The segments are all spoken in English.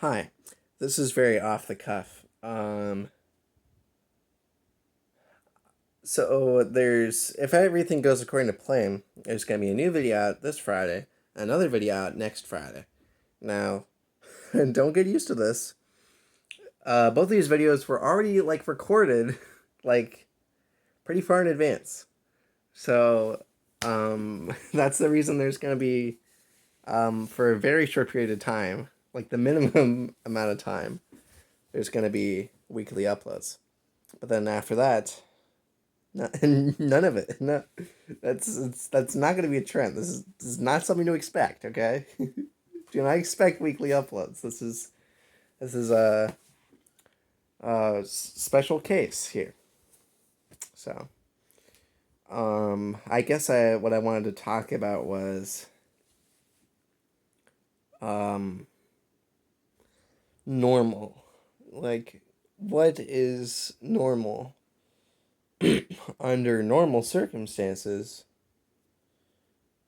Hi, this is very off the cuff. So there's if everything goes according to plan, there's gonna be a new video out this Friday, another video out next Friday. Now, don't get used to this. Both of these videos were already recorded, like pretty far in advance. So, that's the reason there's gonna be for a very short period of time, like the minimum amount of time, there's gonna be weekly uploads. But then after that, no, none of it. No, that's not going to be a trend. This is not something to expect. Okay, do not expect weekly uploads. This is a special case here. So, I guess what I wanted to talk about was um normal. Like, what is normal under normal circumstances?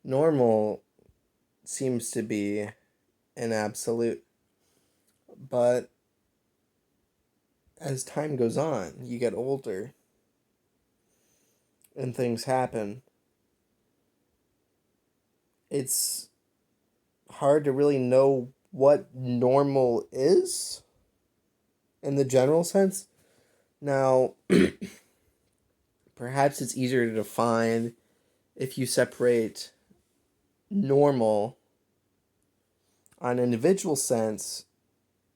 Normal seems to be an absolute. But as time goes on, you get older and things happen. It's hard to really know what normal is in the general sense. Now, perhaps it's easier to define if you separate normal on an individual sense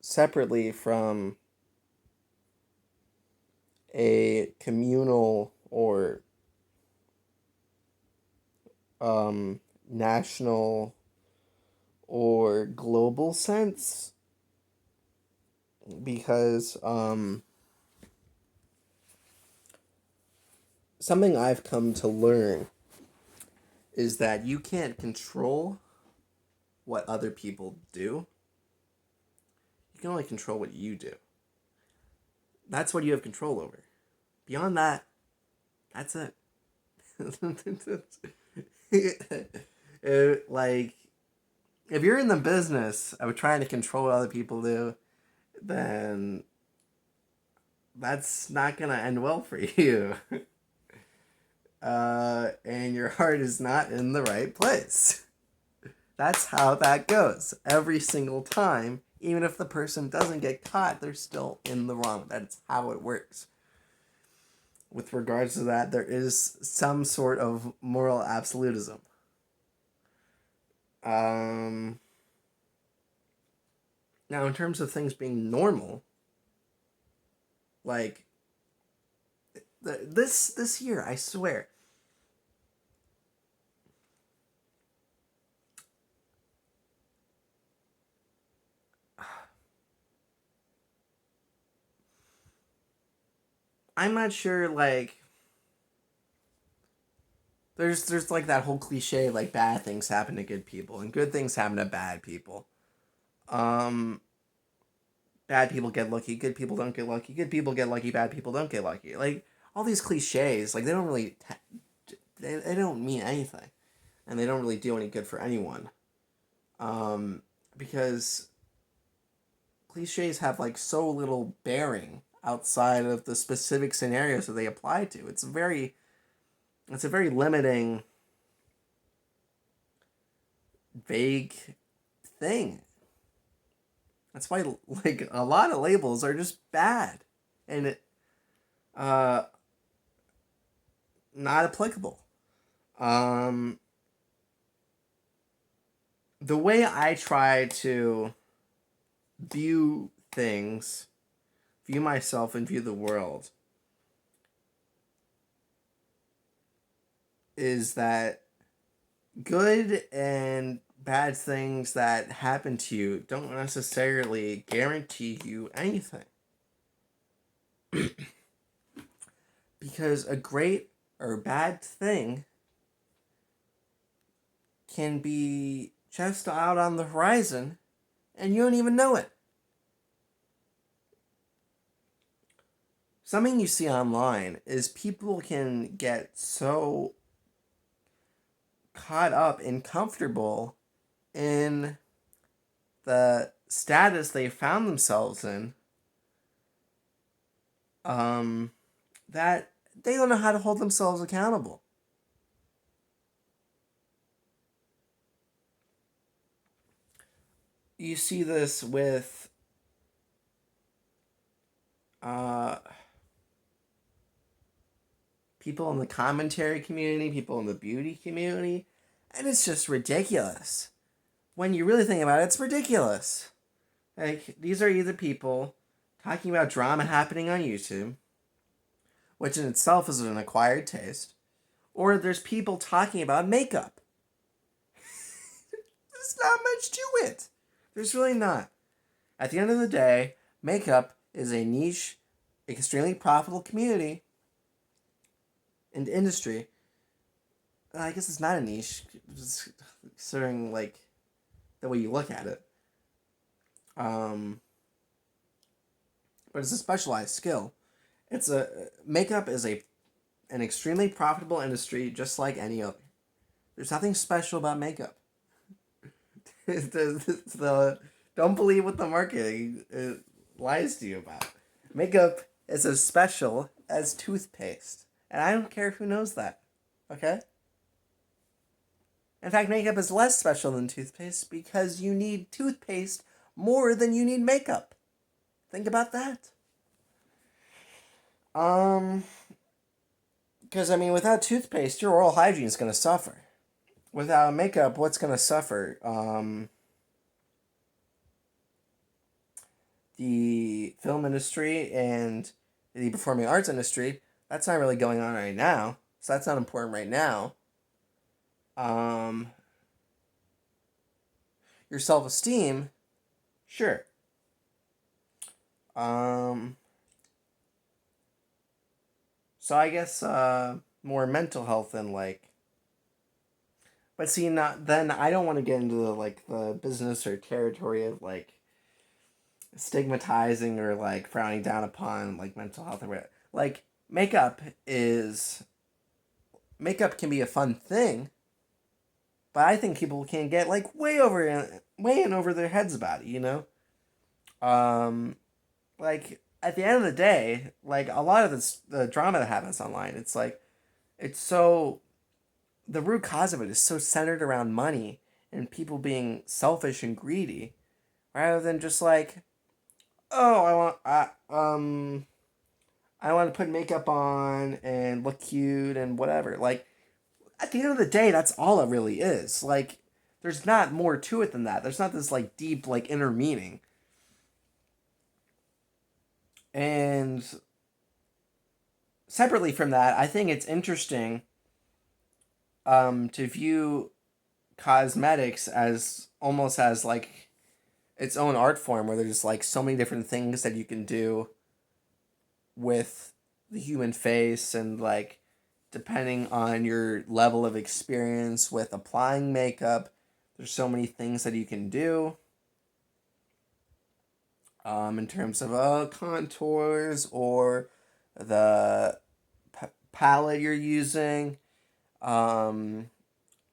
separately from a communal or national or global sense, because something I've come to learn is that you can't control what other people do. You can only control what you do. That's what you have control over. Beyond that, that's it. Like, if you're in the business of trying to control what other people do, then that's not going to end well for you. And your heart is not in the right place. That's how that goes. Every single time, even if the person doesn't get caught, they're still in the wrong. That's how it works. With regards to that, there is some sort of moral absolutism. Um, Now, in terms of things being normal, like this year, I swear, I'm not sure. There's like that whole cliche, like bad things happen to good people and good things happen to bad people. Um, Bad people get lucky, good people don't get lucky. Good people get lucky, bad people don't get lucky. Like all these cliches, like they don't really they don't mean anything, and they don't really do any good for anyone. Um, because cliches have like so little bearing outside of the specific scenarios that they apply to. It's a very limiting, vague thing. That's why like a lot of labels are just bad and uh not applicable. Um the way I try to view things, view myself and view the world is that good and bad things that happen to you don't necessarily guarantee you anything. Because a great or bad thing can be just out on the horizon and you don't even know it. Something you see online is people can get so caught up and comfortable in the status they found themselves in, that they don't know how to hold themselves accountable. You see this with people in the commentary community, people in the beauty community, and it's just ridiculous. When you really think about it, it's ridiculous. Like, these are either people talking about drama happening on YouTube, which in itself is an acquired taste, or there's people talking about makeup. There's not much to it. There's really not. At the end of the day, makeup is a niche, extremely profitable community and industry. I guess it's not a niche, considering like the way you look at it. But it's a specialized skill. Makeup is an extremely profitable industry, just like any other. There's nothing special about makeup. Don't believe what the marketing lies to you about. Makeup is as special as toothpaste, and I don't care who knows that. Okay. In fact, makeup is less special than toothpaste because you need toothpaste more than you need makeup. Think about that. Because, I mean, without toothpaste, your oral hygiene is going to suffer. Without makeup, what's going to suffer? The film industry and the performing arts industry, that's not really going on right now. So that's not important right now. Your self-esteem, sure. So I guess more mental health than like. But see, not then I don't want to get into the business or territory of like stigmatizing or like frowning down upon like mental health or whatever. Like makeup can be a fun thing, but I think people can get like way in over their heads about it, you know? Like at the end of the day, like a lot of the drama that happens online, it's like it's so the root cause of it is so centered around money and people being selfish and greedy rather than just like, oh, I want to put makeup on and look cute and whatever. Like at the end of the day, that's all it really is. Like there's not more to it than that. There's not this like deep like inner meaning. And separately from that, I think it's interesting to view cosmetics as almost as like its own art form where there's like so many different things that you can do with the human face and like depending on your level of experience with applying makeup, there's so many things that you can do in terms of contours or the palette you're using,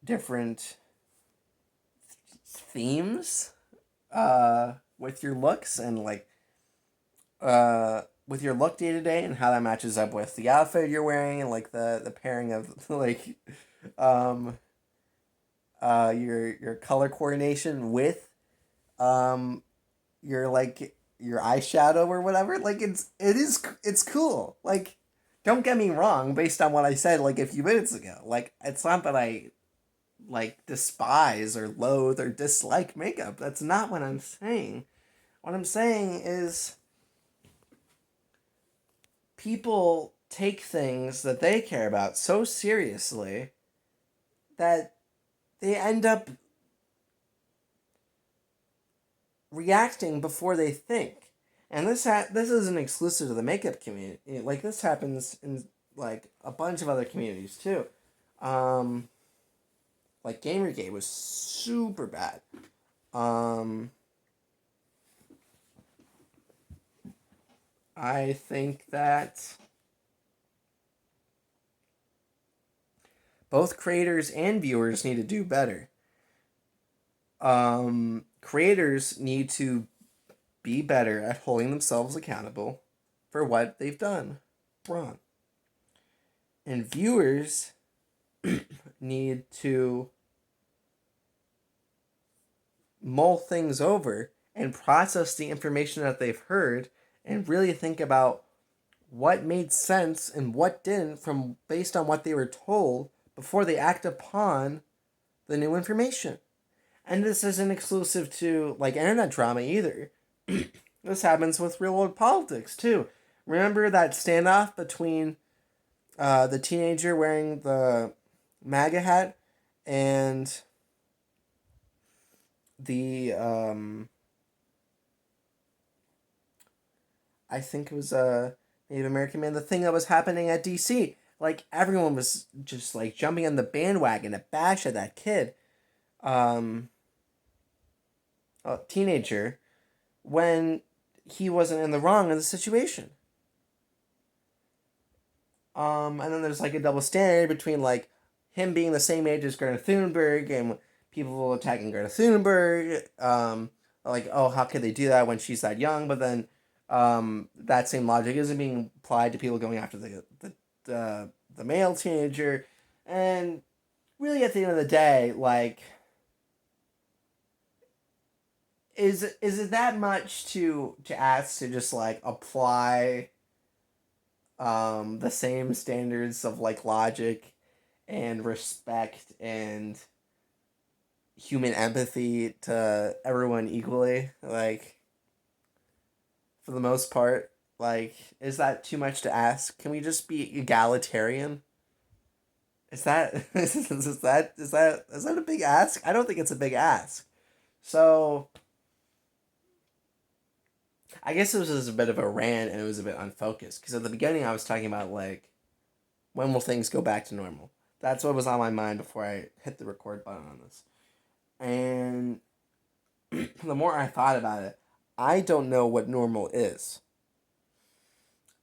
different themes with your looks and like with your look day to day and how that matches up with the outfit you're wearing and like the pairing of like your color coordination with your like your eyeshadow or whatever. Like it's cool. Like don't get me wrong, based on what I said like a few minutes ago. Like it's not that I like despise or loathe or dislike makeup. That's not what I'm saying. What I'm saying is people take things that they care about so seriously that they end up reacting before they think. And this isn't exclusive to the makeup community. Like this happens in like a bunch of other communities too. Like Gamergate was super bad. I think that both creators and viewers need to do better. creators need to be better at holding themselves accountable for what they've done wrong. And viewers need to mull things over and process the information that they've heard and really think about what made sense and what didn't from based on what they were told before they act upon the new information. And this isn't exclusive to like internet drama either. This happens with real world politics too. Remember that standoff between the teenager wearing the MAGA hat and the I think it was a Native American man. The thing that was happening at DC, like everyone was just like jumping on the bandwagon to bash at that kid, um, a teenager, when he wasn't in the wrong in the situation. And then there's like a double standard between like him being the same age as Greta Thunberg and people attacking Greta Thunberg. Like, oh, how could they do that when she's that young? But then that same logic isn't being applied to people going after the male teenager. And really, at the end of the day, like, is it that much to ask to just like apply the same standards of like logic and respect and human empathy to everyone equally, like for the most part? Like, is that too much to ask? Can we just be egalitarian? Is that is that a big ask? I don't think it's a big ask. So I guess it was just a bit of a rant and it was a bit unfocused because at the beginning I was talking about like when will things go back to normal. That's what was on my mind before I hit the record button on this. And the more I thought about it, I don't know what normal is.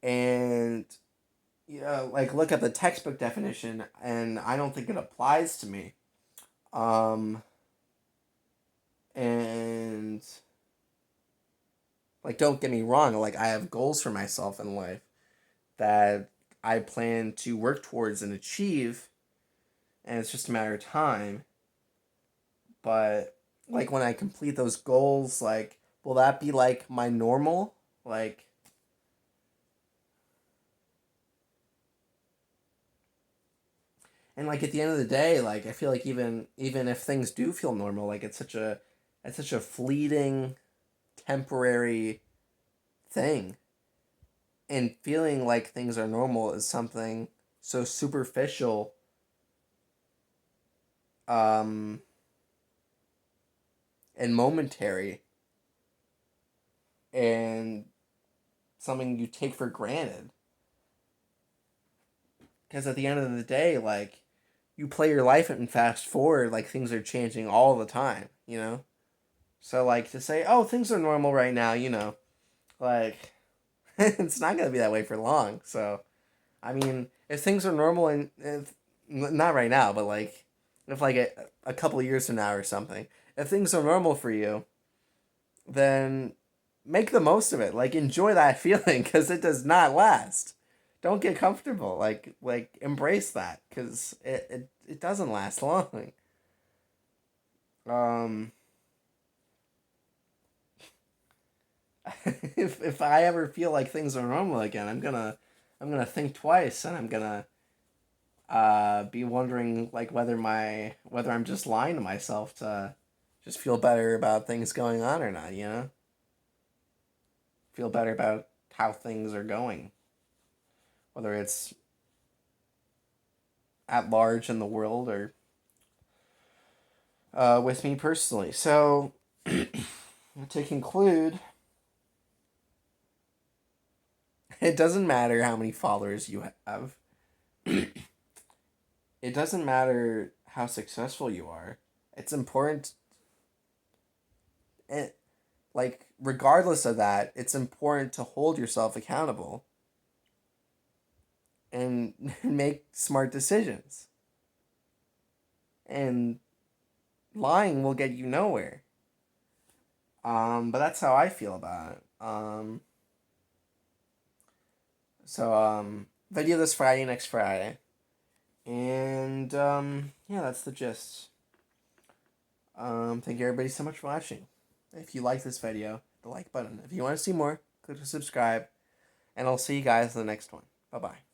And like look at the textbook definition, and I don't think it applies to me. Um, and like, don't get me wrong. Like, I have goals for myself in life that I plan to work towards and achieve, and it's just a matter of time. But like when I complete those goals, like, will that be like my normal? Like, and like at the end of the day, like I feel like even if things do feel normal, like it's such a fleeting, temporary thing, and feeling like things are normal is something so superficial, um, and momentary, and something you take for granted. Because at the end of the day, like you play your life and fast forward, like things are changing all the time, you know. So like to say, oh, things are normal right now, like it's not gonna be that way for long. So I mean, if things are normal and if, not right now, but like if like a couple of years from now or something, if things are normal for you, then make the most of it. Like enjoy that feeling because it does not last. Don't get comfortable. Like embrace that because it doesn't last long. Um, if I ever feel like things are normal again, I'm gonna think twice and I'm gonna be wondering like whether I'm just lying to myself to just feel better about things going on or not, feel better about how things are going, whether it's at large in the world or with me personally. So to conclude, it doesn't matter how many followers you have. It doesn't matter how successful you are. It's important, and like regardless of that, it's important to hold yourself accountable and make smart decisions. And lying will get you nowhere. But that's how I feel about it. Video this Friday, next Friday. And, yeah, that's the gist. Thank you everybody so much for watching. If you like this video, the like button. If you want to see more, click to subscribe. And I'll see you guys in the next one. Bye-bye.